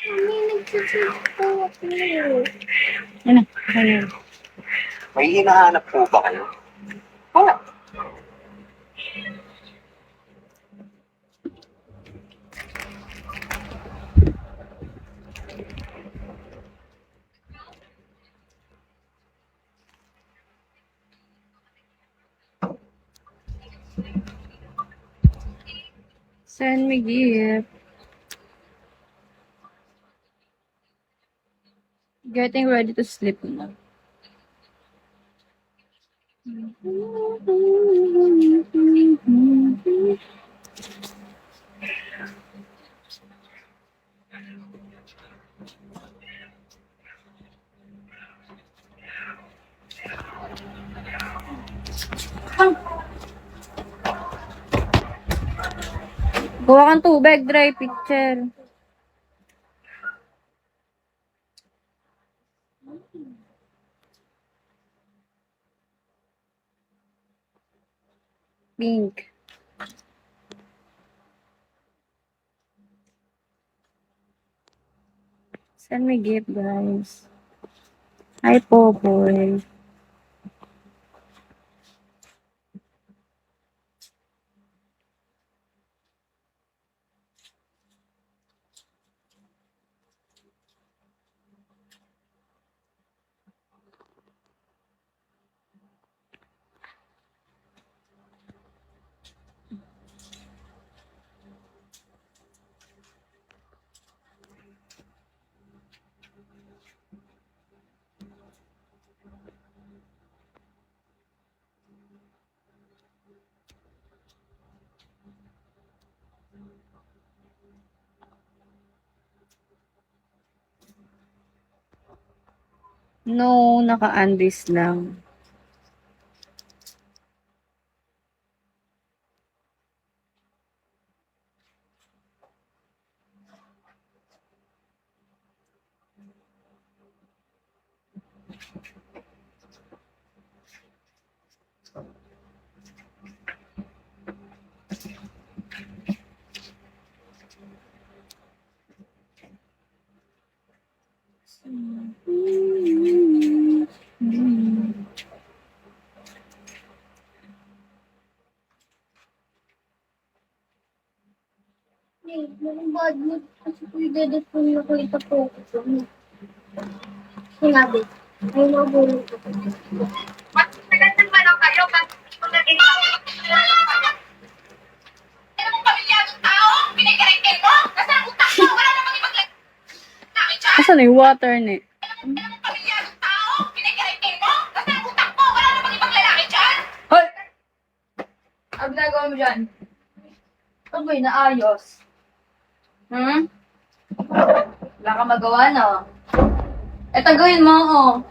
Mami, nagsisit po ako. Ano? Ano? May hinahanap po ba kayo? Wala. Send me gift. Getting ready to sleep na. Gawa kang tubig, dry picture. Pink. Send me gift, guys. Hi, Popoy. No, naka-undies lang. Eh, yung bad mood kasi po yung dedet po yung nakita po ko. Sinabi, ay nabulong ko. Matagal ng manok kayo, bakit ito naging ano mong pamilyadong tao? Pinagkaritin mo? Nasa utak mo? Wala namang ibang laki dyan? Asan na yung water ni? Ano mong pamilyadong tao? Pinagkaritin mo? Nasa utak mo? Wala namang ibang lalaki dyan? Hoy! Ano ginagawa mo dyan? Ano ba yun? Naayos? Hmm? Wala ka magawa na. Gawin mo, oh.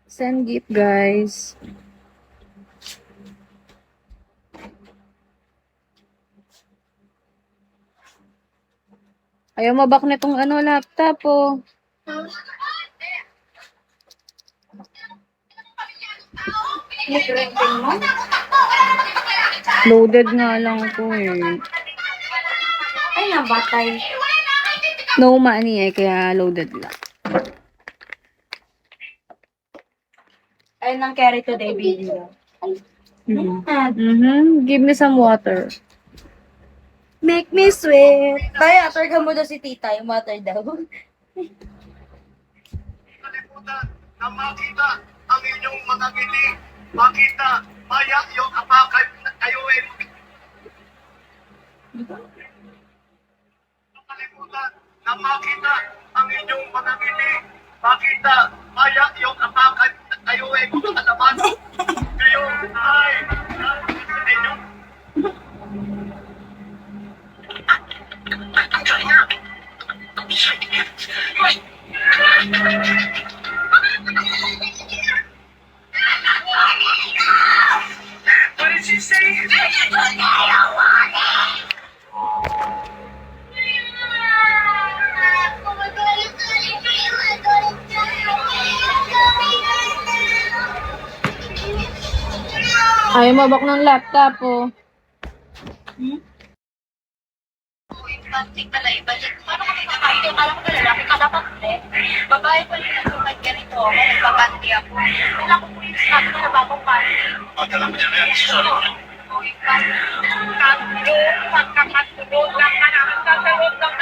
Send gift, guys. Ayaw mabak nitong laptop, oh. Pinagkaritin mo? Loaded nga lang to, eh. Ay, nabatay. No money, eh, kaya loaded lang. Ayun ang carry today video. Give me some water. Make me sweat. Kaya, targa mo daw si tita, yung water daw. Kalimutan na makita ang inyong mga ngiti. Makita, maya yung apakan na kayo ay kalimutan na makita ang inyong mga ngiti. Makita, maya yung apakan na kayo ay alaman. Kayo ay inyong What did she Ayaw mabak ng laptop, oh. Plastic pala, ibalik. Paano kami kakain? Alam ko na lalaki ka dapat babae pa rin nasukat ka rito. May nagpapanti ako. Kailangan ko po yung snack ko na bagong panty. Madala mo yan. Sorry. Magkakatulog lang ka naman sa loob ng